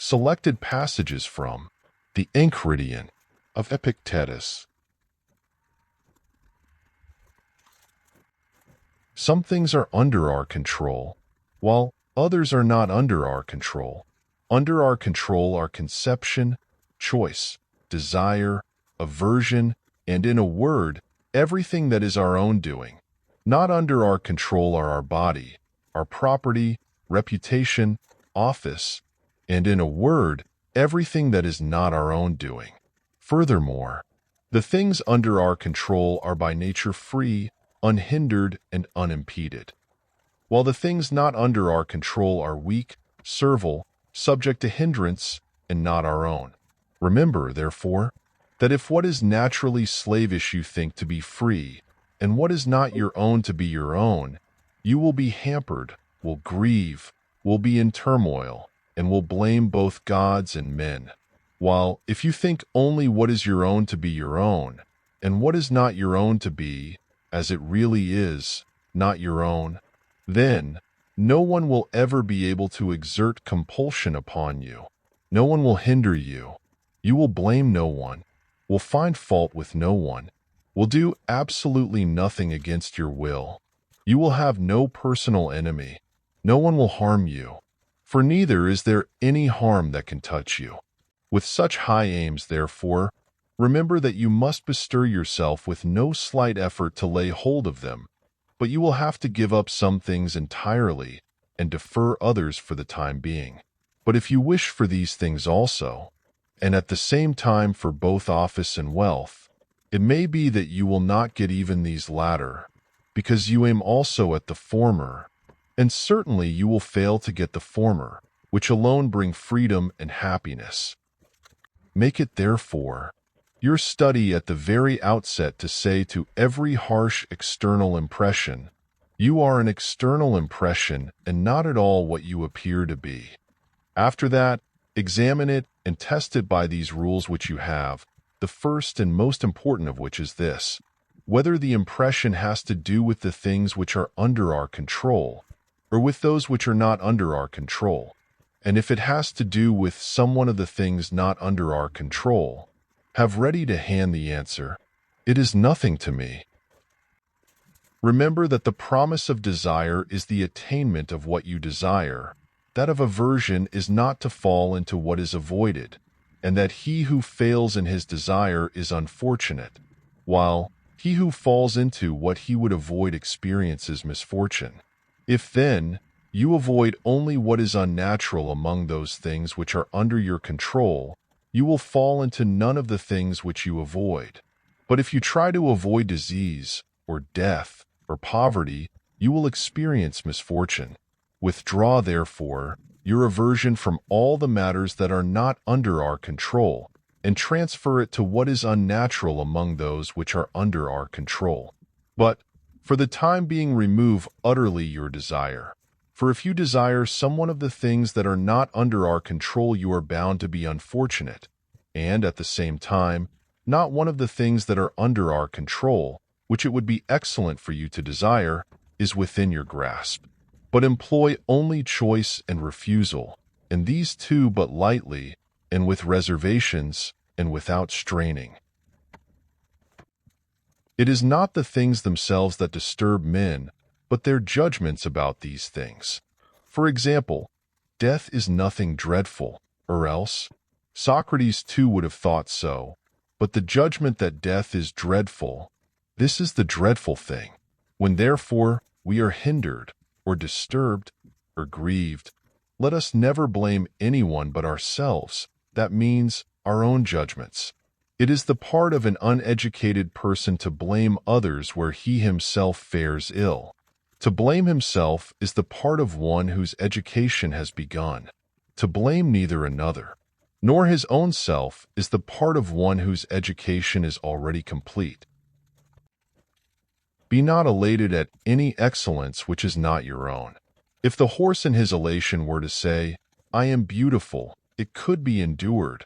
Selected passages from the Enchiridion of Epictetus. Some things are under our control, while others are not under our control. Under our control are conception, choice, desire, aversion, and in a word, everything that is our own doing. Not under our control are our body, our property, reputation, office, and in a word, everything that is not our own doing. Furthermore, the things under our control are by nature free, unhindered, and unimpeded, while the things not under our control are weak, servile, subject to hindrance, and not our own. Remember, therefore, that if what is naturally slavish you think to be free, and what is not your own to be your own, you will be hampered, will grieve, will be in turmoil, and will blame both gods and men. While, if you think only what is your own to be your own, and what is not your own to be, as it really is, not your own, then no one will ever be able to exert compulsion upon you. No one will hinder you. You will blame no one, will find fault with no one, will do absolutely nothing against your will. You will have no personal enemy. No one will harm you, for neither is there any harm that can touch you. With such high aims, therefore, remember that you must bestir yourself with no slight effort to lay hold of them, but you will have to give up some things entirely and defer others for the time being. But if you wish for these things also, and at the same time for both office and wealth, it may be that you will not get even these latter, because you aim also at the former, and certainly you will fail to get the former, which alone bring freedom and happiness. Make it, therefore, your study at the very outset to say to every harsh external impression, "You are an external impression and not at all what you appear to be." After that, examine it and test it by these rules which you have, the first and most important of which is this: whether the impression has to do with the things which are under our control, or with those which are not under our control. And if it has to do with some one of the things not under our control, have ready to hand the answer, "It is nothing to me." Remember that the promise of desire is the attainment of what you desire, that of aversion is not to fall into what is avoided, and that he who fails in his desire is unfortunate, while he who falls into what he would avoid experiences misfortune. If, then, you avoid only what is unnatural among those things which are under your control, you will fall into none of the things which you avoid. But if you try to avoid disease, or death, or poverty, you will experience misfortune. Withdraw, therefore, your aversion from all the matters that are not under our control, and transfer it to what is unnatural among those which are under our control. But, for the time being, remove utterly your desire. For if you desire some one of the things that are not under our control, you are bound to be unfortunate, and, at the same time, not one of the things that are under our control, which it would be excellent for you to desire, is within your grasp. But employ only choice and refusal, and these two but lightly, and with reservations, and without straining. It is not the things themselves that disturb men, but their judgments about these things. For example, death is nothing dreadful, or else Socrates too would have thought so, but the judgment that death is dreadful, this is the dreadful thing. When therefore we are hindered, or disturbed, or grieved, let us never blame anyone but ourselves, that means our own judgments. It is the part of an uneducated person to blame others where he himself fares ill. To blame himself is the part of one whose education has begun. To blame neither another, nor his own self, is the part of one whose education is already complete. Be not elated at any excellence which is not your own. If the horse in his elation were to say, "I am beautiful," it could be endured.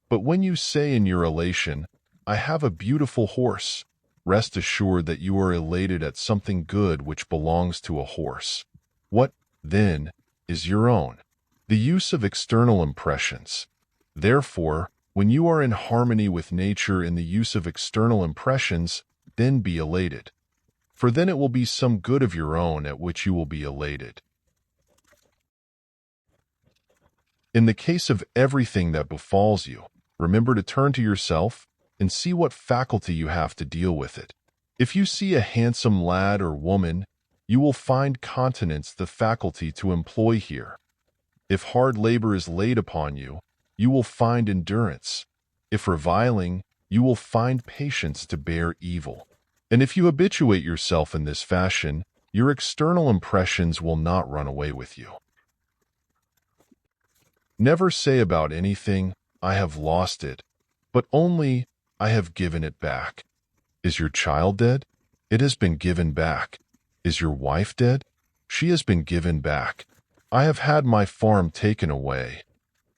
But when you say in your elation, "I have a beautiful horse," rest assured that you are elated at something good which belongs to a horse. What, then, is your own? The use of external impressions. Therefore, when you are in harmony with nature in the use of external impressions, then be elated. For then it will be some good of your own at which you will be elated. In the case of everything that befalls you, remember to turn to yourself and see what faculty you have to deal with it. If you see a handsome lad or woman, you will find continence the faculty to employ here. If hard labor is laid upon you, you will find endurance. If reviling, you will find patience to bear evil. And if you habituate yourself in this fashion, your external impressions will not run away with you. Never say about anything, "I have lost it," but only, "I have given it back." Is your child dead? It has been given back. Is your wife dead? She has been given back. I have had my farm taken away.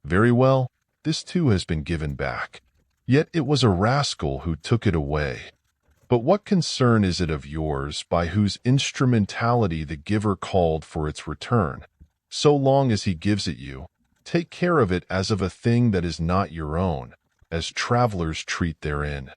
Very well, this too has been given back. Yet it was a rascal who took it away. But what concern is it of yours by whose instrumentality the giver called for its return? So long as he gives it you, take care of it as of a thing that is not your own, as travelers treat therein.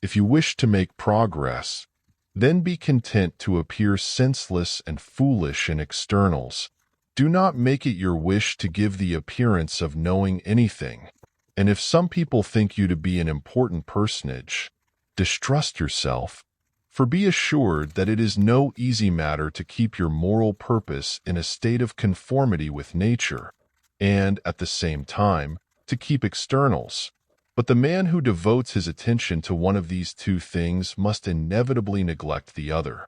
If you wish to make progress, then be content to appear senseless and foolish in externals. Do not make it your wish to give the appearance of knowing anything. And if some people think you to be an important personage, distrust yourself, for be assured that it is no easy matter to keep your moral purpose in a state of conformity with nature, and, at the same time, to keep externals. But the man who devotes his attention to one of these two things must inevitably neglect the other.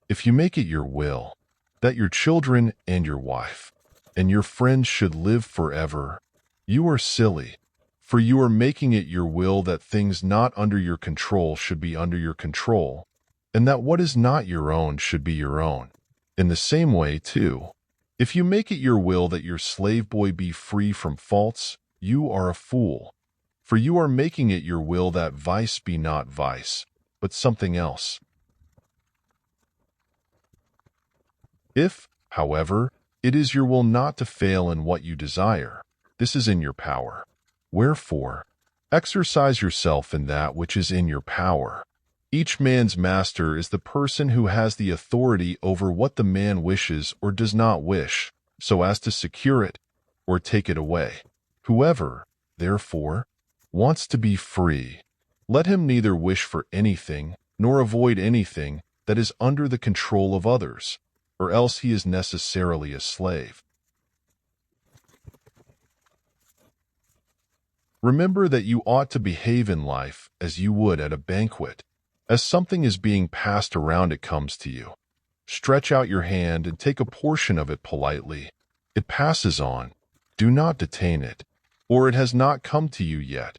If you make it your will that your children and your wife and your friends should live forever, you are silly, for you are making it your will that things not under your control should be under your control, and that what is not your own should be your own. In the same way, too, if you make it your will that your slave boy be free from faults, you are a fool, for you are making it your will that vice be not vice, but something else. If, however, it is your will not to fail in what you desire, this is in your power. Wherefore, exercise yourself in that which is in your power. Each man's master is the person who has the authority over what the man wishes or does not wish, so as to secure it or take it away. Whoever, therefore, wants to be free, let him neither wish for anything nor avoid anything that is under the control of others, or else he is necessarily a slave. Remember that you ought to behave in life as you would at a banquet. As something is being passed around it comes to you. Stretch out your hand and take a portion of it politely. It passes on. Do not detain it, or it has not come to you yet.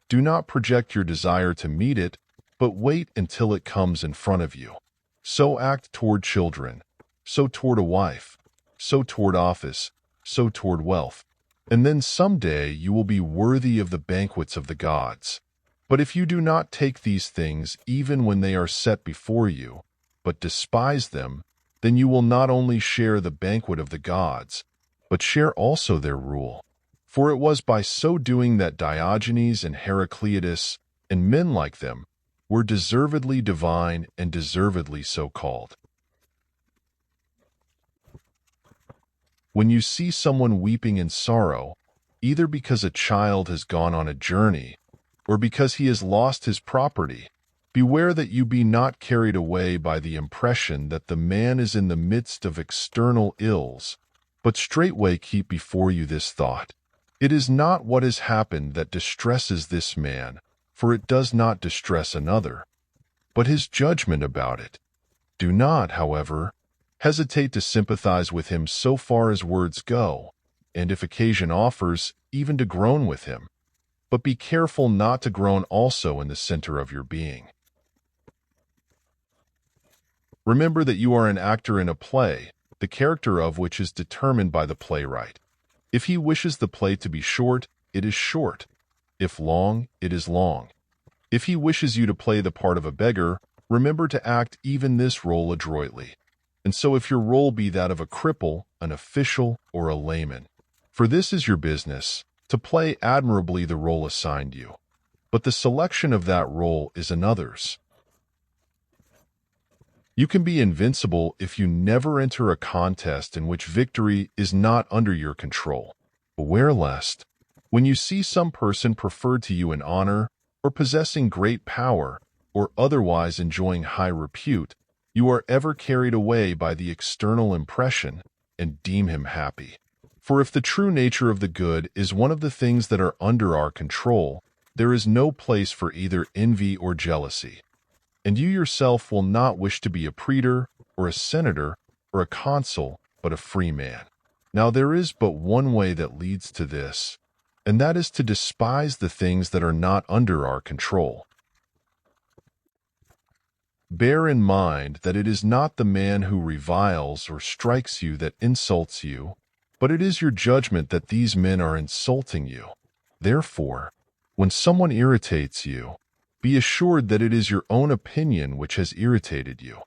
Do not project your desire to meet it, but wait until it comes in front of you. So act toward children, so toward a wife, so toward office, so toward wealth. And then someday you will be worthy of the banquets of the gods. But if you do not take these things even when they are set before you, but despise them, then you will not only share the banquet of the gods, but share also their rule. For it was by so doing that Diogenes and Heraclitus, and men like them, were deservedly divine and deservedly so called. When you see someone weeping in sorrow, either because a child has gone on a journey, or because he has lost his property, beware that you be not carried away by the impression that the man is in the midst of external ills, but straightway keep before you this thought: it is not what has happened that distresses this man, for it does not distress another, but his judgment about it. Do not, however, hesitate to sympathize with him so far as words go, and if occasion offers, even to groan with him. But be careful not to groan also in the center of your being. Remember that you are an actor in a play, the character of which is determined by the playwright. If he wishes the play to be short, it is short. If long, it is long. If he wishes you to play the part of a beggar, remember to act even this role adroitly. And so if your role be that of a cripple, an official, or a layman, for this is your business, to play admirably the role assigned you. But the selection of that role is another's. You can be invincible if you never enter a contest in which victory is not under your control. Beware lest, when you see some person preferred to you in honor, or possessing great power, or otherwise enjoying high repute, you are ever carried away by the external impression and deem him happy. For if the true nature of the good is one of the things that are under our control, there is no place for either envy or jealousy. And you yourself will not wish to be a praetor, or a senator, or a consul, but a free man. Now there is but one way that leads to this, and that is to despise the things that are not under our control. Bear in mind that it is not the man who reviles or strikes you that insults you, but it is your judgment that these men are insulting you. Therefore, when someone irritates you, be assured that it is your own opinion which has irritated you.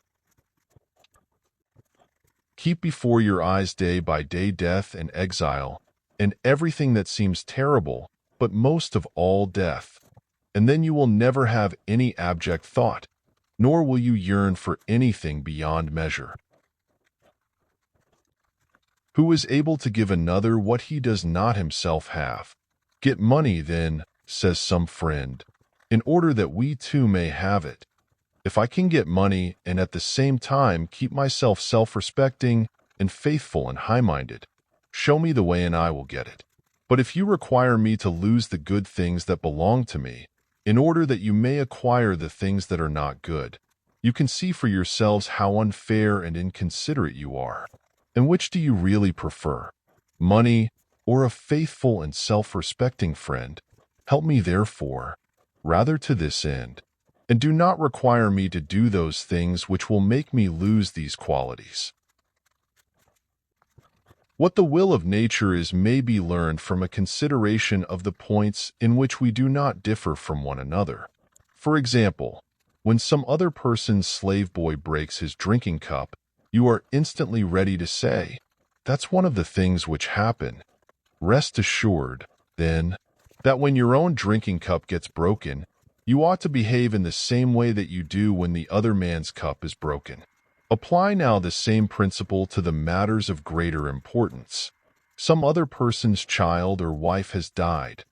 Keep before your eyes day by day death and exile, and everything that seems terrible, but most of all death. And then you will never have any abject thought, nor will you yearn for anything beyond measure. Who is able to give another what he does not himself have? Get money, then, says some friend, in order that we too may have it. If I can get money and at the same time keep myself self-respecting and faithful and high-minded, show me the way and I will get it. But if you require me to lose the good things that belong to me, in order that you may acquire the things that are not good, you can see for yourselves how unfair and inconsiderate you are. And which do you really prefer, money or a faithful and self-respecting friend? Help me, therefore, rather to this end, and do not require me to do those things which will make me lose these qualities. What the will of nature is may be learned from a consideration of the points in which we do not differ from one another. For example, when some other person's slave boy breaks his drinking cup, you are instantly ready to say, "That's one of the things which happen." Rest assured, then, that when your own drinking cup gets broken, you ought to behave in the same way that you do when the other man's cup is broken. Apply now the same principle to the matters of greater importance. Some other person's child or wife has died.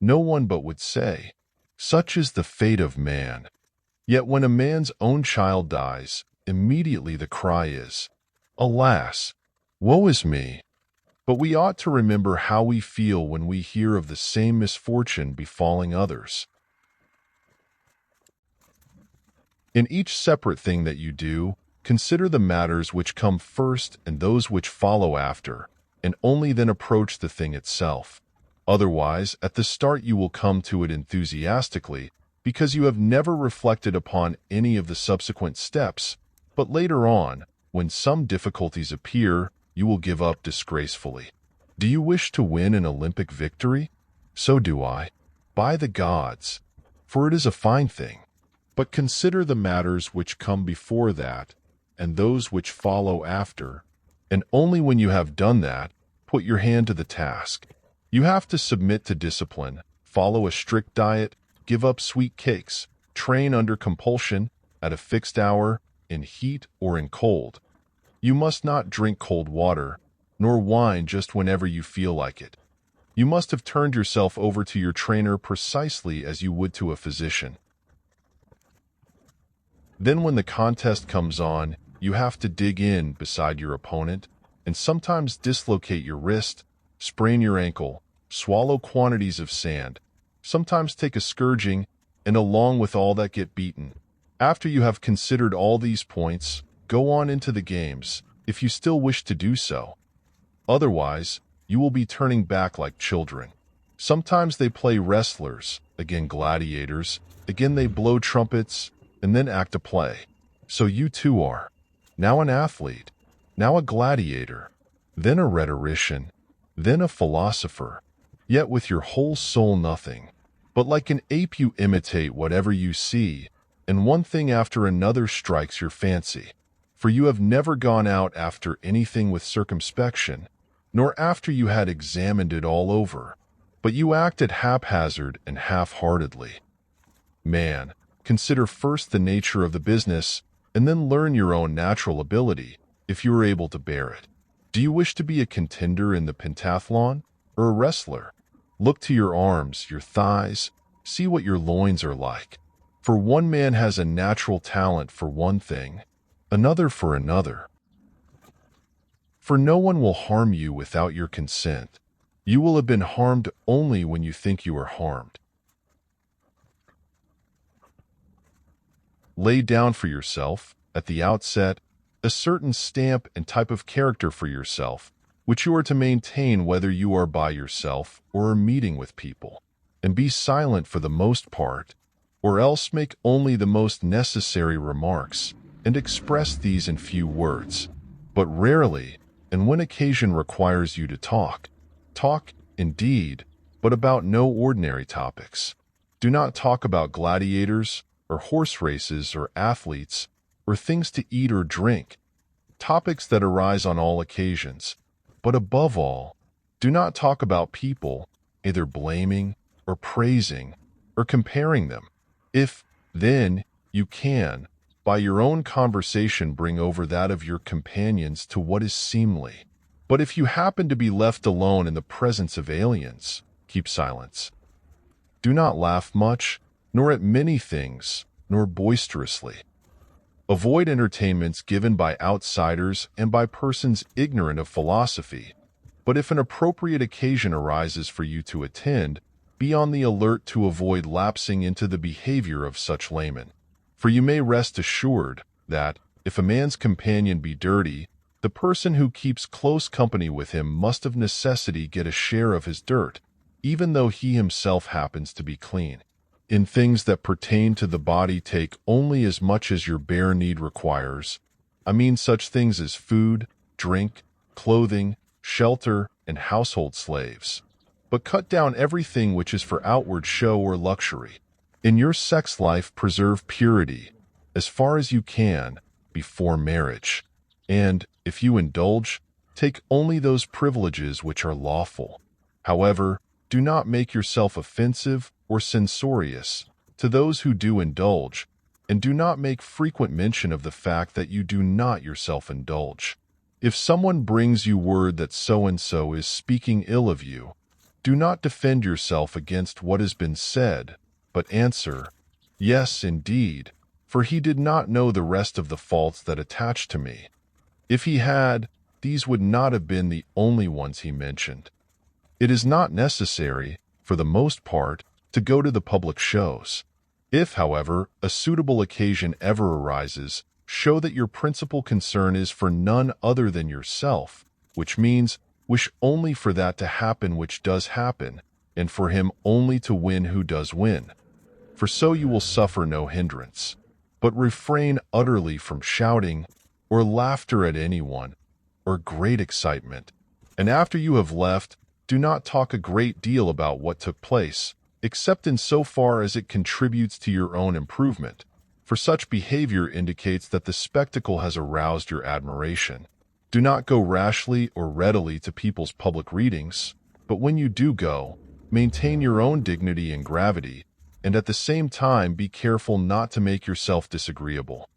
No one but would say, "Such is the fate of man." Yet when a man's own child dies, immediately the cry is, "Alas, woe is me!" But we ought to remember how we feel when we hear of the same misfortune befalling others. In each separate thing that you do, consider the matters which come first and those which follow after, and only then approach the thing itself. Otherwise, at the start you will come to it enthusiastically, because you have never reflected upon any of the subsequent steps, but later on, when some difficulties appear, you will give up disgracefully. Do you wish to win an Olympic victory? So do I, by the gods, for it is a fine thing. But consider the matters which come before that, and those which follow after, and only when you have done that, put your hand to the task. You have to submit to discipline, follow a strict diet, give up sweet cakes, train under compulsion, at a fixed hour, in heat or in cold. You must not drink cold water, nor wine just whenever you feel like it. You must have turned yourself over to your trainer precisely as you would to a physician. Then when the contest comes on, you have to dig in beside your opponent, and sometimes dislocate your wrist, sprain your ankle, swallow quantities of sand, sometimes take a scourging, and along with all that get beaten. After you have considered all these points, go on into the games, if you still wish to do so. Otherwise, you will be turning back like children. Sometimes they play wrestlers, again gladiators, again they blow trumpets, and then act a play. So you too are, now an athlete, now a gladiator, then a rhetorician, then a philosopher, yet with your whole soul nothing. But like an ape you imitate whatever you see, and one thing after another strikes your fancy. for you have never gone out after anything with circumspection, nor after you had examined it all over, but you acted haphazard and half-heartedly. Man, consider first the nature of the business, and then learn your own natural ability, if you are able to bear it. Do you wish to be a contender in the pentathlon, or a wrestler? Look to your arms, your thighs, see what your loins are like. For one man has a natural talent for one thing, another for another. For no one will harm you without your consent. You will have been harmed only when you think you are harmed. Lay down for yourself, at the outset, a certain stamp and type of character for yourself, which you are to maintain whether you are by yourself or are meeting with people, and be silent for the most part, or else make only the most necessary remarks, and express these in few words, but rarely, and when occasion requires you to talk, indeed, but about no ordinary topics. Do not talk about gladiators, or horse races, or athletes, or things to eat or drink, topics that arise on all occasions. But above all, do not talk about people, either blaming, or praising, or comparing them. If, then, you can, by your own conversation bring over that of your companions to what is seemly. But if you happen to be left alone in the presence of aliens, keep silence. Do not laugh much, nor at many things, nor boisterously. Avoid entertainments given by outsiders and by persons ignorant of philosophy. But if an appropriate occasion arises for you to attend, be on the alert to avoid lapsing into the behavior of such laymen. For you may rest assured that, if a man's companion be dirty, the person who keeps close company with him must of necessity get a share of his dirt, even though he himself happens to be clean. In things that pertain to the body take only as much as your bare need requires. I mean such things as food, drink, clothing, shelter, and household slaves. But cut down everything which is for outward show or luxury. In your sex life preserve purity, as far as you can, before marriage. And, if you indulge, take only those privileges which are lawful. However, do not make yourself offensive or censorious to those who do indulge, and do not make frequent mention of the fact that you do not yourself indulge. If someone brings you word that so-and-so is speaking ill of you, do not defend yourself against what has been said, but answer, "Yes, indeed, for he did not know the rest of the faults that attach to me. If he had, these would not have been the only ones he mentioned." It is not necessary, for the most part, to go to the public shows. If, however, a suitable occasion ever arises, show that your principal concern is for none other than yourself, which means wish only for that to happen which does happen, and for him only to win who does win. For so you will suffer no hindrance. But refrain utterly from shouting, or laughter at anyone, or great excitement. And after you have left, do not talk a great deal about what took place, except in so far as it contributes to your own improvement, for such behavior indicates that the spectacle has aroused your admiration. Do not go rashly or readily to people's public readings, but when you do go, maintain your own dignity and gravity, and at the same time be careful not to make yourself disagreeable.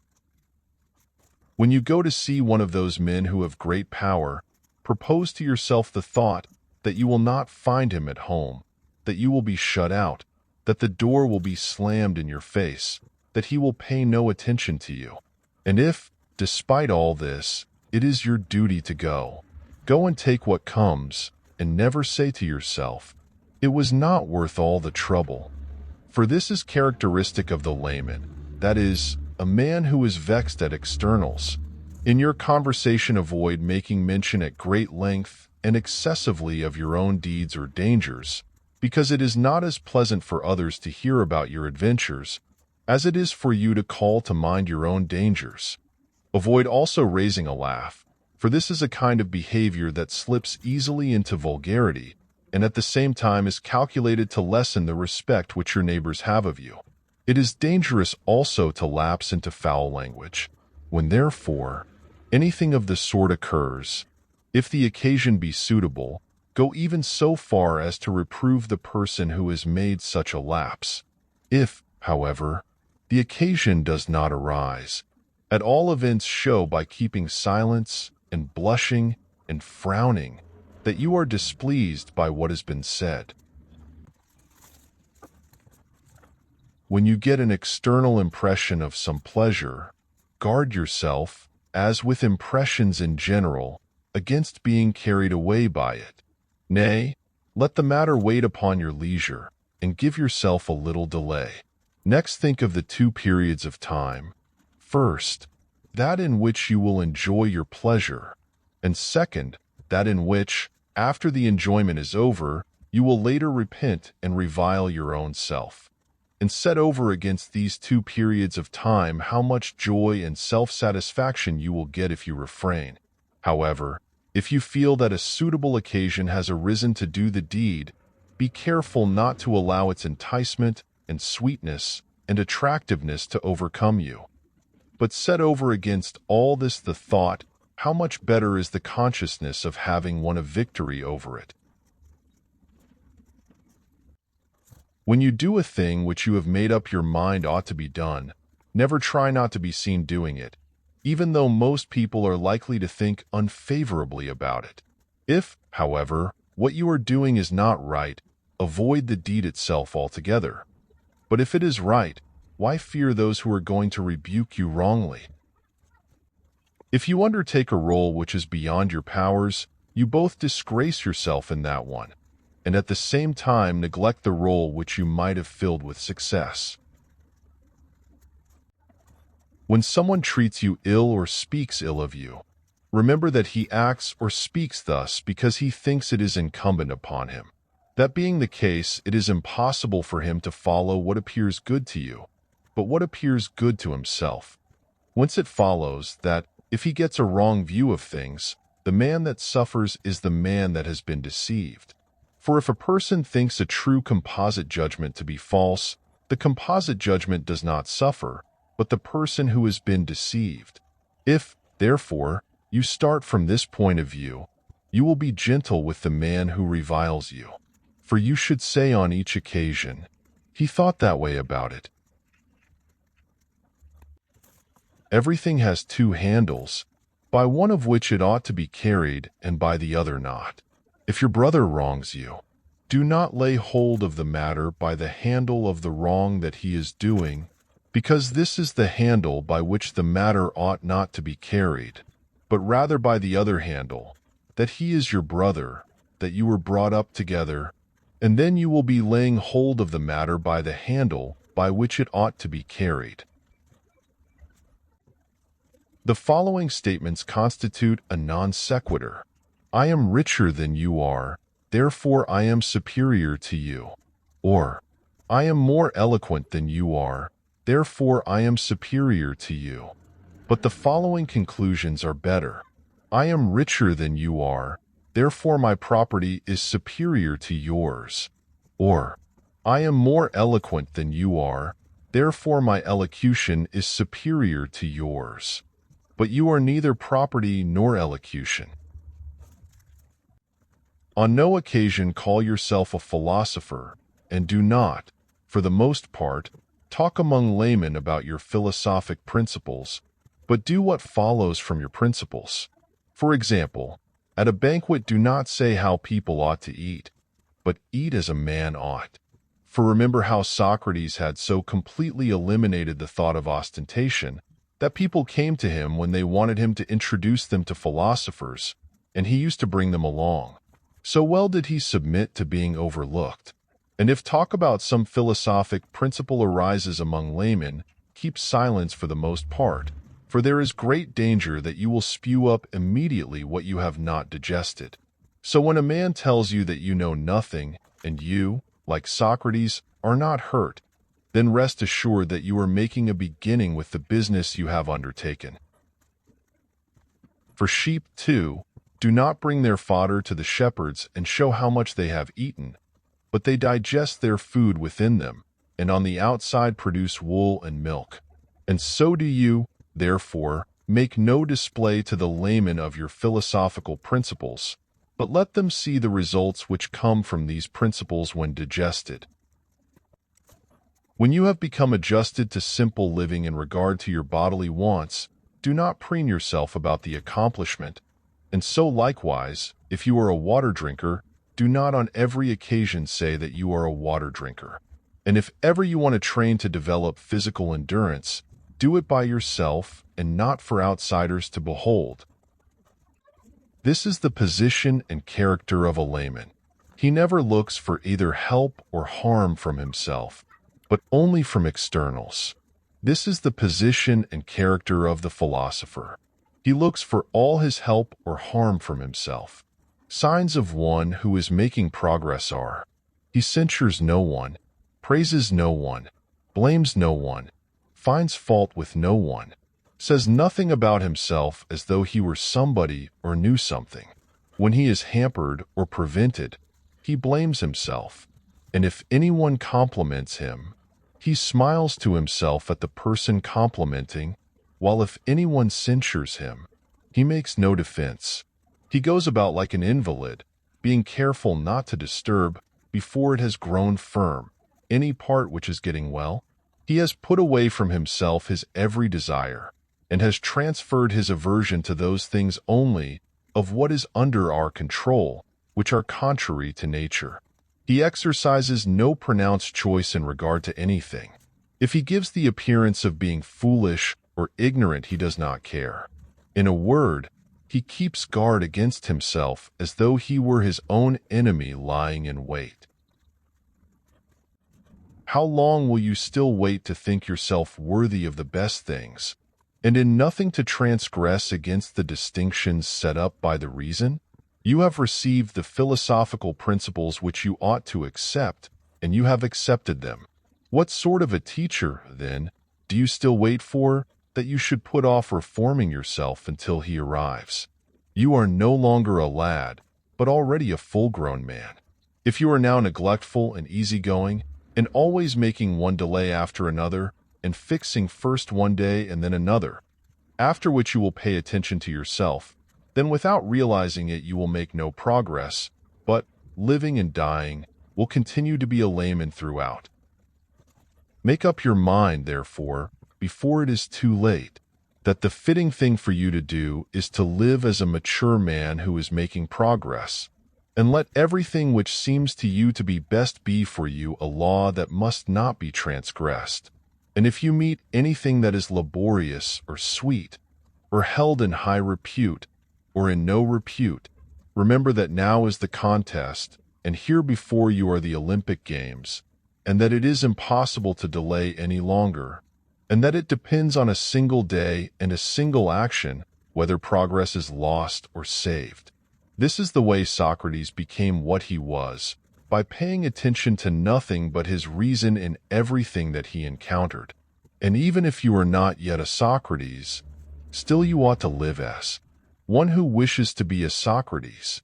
When you go to see one of those men who have great power, propose to yourself the thought that you will not find him at home, that you will be shut out, that the door will be slammed in your face, that he will pay no attention to you. And if, despite all this, it is your duty to go, go and take what comes, and never say to yourself, "It was not worth all the trouble." For this is characteristic of the layman, that is, a man who is vexed at externals. In your conversation avoid making mention at great length and excessively of your own deeds or dangers, because it is not as pleasant for others to hear about your adventures as it is for you to call to mind your own dangers. Avoid also raising a laugh, for this is a kind of behavior that slips easily into vulgarity, and at the same time is calculated to lessen the respect which your neighbors have of you. It is dangerous also to lapse into foul language. When therefore anything of the sort occurs, if the occasion be suitable, go even so far as to reprove the person who has made such a lapse. If, however, the occasion does not arise, at all events show by keeping silence and blushing and frowning that you are displeased by what has been said. When you get an external impression of some pleasure, guard yourself, as with impressions in general, against being carried away by it. Nay, let the matter wait upon your leisure, and give yourself a little delay. Next, think of the two periods of time. First, that in which you will enjoy your pleasure, and second, that in which, after the enjoyment is over, you will later repent and revile your own self. And set over against these two periods of time how much joy and self-satisfaction you will get if you refrain. However, if you feel that a suitable occasion has arisen to do the deed, be careful not to allow its enticement and sweetness and attractiveness to overcome you. But set over against all this the thought, how much better is the consciousness of having won a victory over it. When you do a thing which you have made up your mind ought to be done, never try not to be seen doing it, even though most people are likely to think unfavorably about it. If, however, what you are doing is not right, avoid the deed itself altogether. But if it is right, why fear those who are going to rebuke you wrongly? If you undertake a role which is beyond your powers, you both disgrace yourself in that one, and at the same time neglect the role which you might have filled with success. When someone treats you ill or speaks ill of you, remember that he acts or speaks thus because he thinks it is incumbent upon him. That being the case, it is impossible for him to follow what appears good to you, but what appears good to himself. Whence it follows that, if he gets a wrong view of things, the man that suffers is the man that has been deceived. For if a person thinks a true composite judgment to be false, the composite judgment does not suffer, but the person who has been deceived. If, therefore, you start from this point of view, you will be gentle with the man who reviles you. For you should say on each occasion, "He thought that way about it." Everything has two handles, by one of which it ought to be carried and by the other not. If your brother wrongs you, do not lay hold of the matter by the handle of the wrong that he is doing, because this is the handle by which the matter ought not to be carried, but rather by the other handle, that he is your brother, that you were brought up together, and then you will be laying hold of the matter by the handle by which it ought to be carried. The following statements constitute a non sequitur. I am richer than you are, therefore I am superior to you. Or, I am more eloquent than you are, therefore I am superior to you. But the following conclusions are better. I am richer than you are, therefore my property is superior to yours. Or, I am more eloquent than you are, therefore my elocution is superior to yours. But you are neither property nor elocution. On no occasion call yourself a philosopher, and do not, for the most part, talk among laymen about your philosophic principles, but do what follows from your principles. For example, at a banquet do not say how people ought to eat, but eat as a man ought. For remember how Socrates had so completely eliminated the thought of ostentation that people came to him when they wanted him to introduce them to philosophers, and he used to bring them along. So well did he submit to being overlooked. And if talk about some philosophic principle arises among laymen, keep silence for the most part, for there is great danger that you will spew up immediately what you have not digested. So when a man tells you that you know nothing, and you, like Socrates, are not hurt, then rest assured that you are making a beginning with the business you have undertaken. For sheep, too, do not bring their fodder to the shepherds and show how much they have eaten, but they digest their food within them, and on the outside produce wool and milk. And so do you, therefore, Make no display to the layman of your philosophical principles, but let them see the results which come from these principles when digested. When you have become adjusted to simple living in regard to your bodily wants, do not preen yourself about the accomplishment. And so likewise, if you are a water drinker, do not on every occasion say that you are a water drinker. And if ever you want to train to develop physical endurance, do it by yourself and not for outsiders to behold. This is the position and character of a layman. He never looks for either help or harm from himself, but only from externals. This is the position and character of the philosopher. He looks for all his help or harm from himself. Signs of one who is making progress are: he censures no one, praises no one, blames no one, finds fault with no one, says nothing about himself as though he were somebody or knew something. When he is hampered or prevented, he blames himself, and if anyone compliments him, he smiles to himself at the person complimenting, while if anyone censures him, he makes no defense. He goes about like an invalid, being careful not to disturb, before it has grown firm, any part which is getting well. He has put away from himself his every desire, and has transferred his aversion to those things only of what is under our control, which are contrary to nature. He exercises no pronounced choice in regard to anything. If he gives the appearance of being foolish or ignorant, he does not care. In a word, he keeps guard against himself as though he were his own enemy lying in wait. How long will you still wait to think yourself worthy of the best things, and in nothing to transgress against the distinctions set up by the reason? You have received the philosophical principles which you ought to accept, and you have accepted them. What sort of a teacher, then, do you still wait for, that you should put off reforming yourself until he arrives? You are no longer a lad, but already a full-grown man. If you are now neglectful and easygoing, and always making one delay after another, and fixing first one day and then another, after which you will pay attention to yourself, then without realizing it you will make no progress, but, living and dying, will continue to be a layman throughout. Make up your mind, therefore, before it is too late, that the fitting thing for you to do is to live as a mature man who is making progress, and let everything which seems to you to be best be for you a law that must not be transgressed. And if you meet anything that is laborious or sweet, or held in high repute, or in no repute, remember that now is the contest, and here before you are the Olympic Games, and that it is impossible to delay any longer, and that it depends on a single day and a single action whether progress is lost or saved. This is the way Socrates became what he was, by paying attention to nothing but his reason in everything that he encountered. And even if you are not yet a Socrates, still you ought to live as one who wishes to be a Socrates.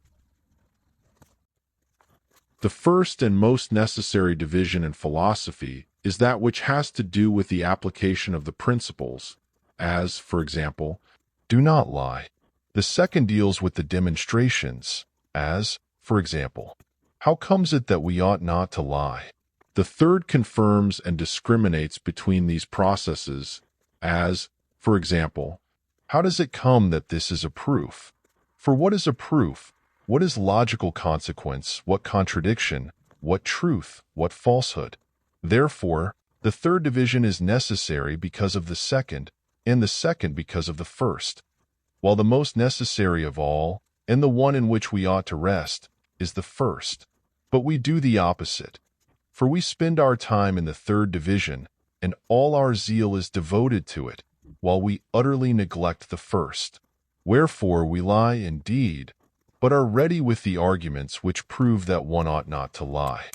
The first and most necessary division in philosophy is that which has to do with the application of the principles, as, for example, do not lie. The second deals with the demonstrations, as, for example, how comes it that we ought not to lie? The third confirms and discriminates between these processes, as, for example, how does it come that this is a proof? For what is a proof? What is logical consequence? What contradiction? What truth? What falsehood? Therefore, the third division is necessary because of the second, and the second because of the first, while the most necessary of all, and the one in which we ought to rest, is the first. But we do the opposite, for we spend our time in the third division, and all our zeal is devoted to it, while we utterly neglect the first. Wherefore we lie indeed, but are ready with the arguments which prove that one ought not to lie.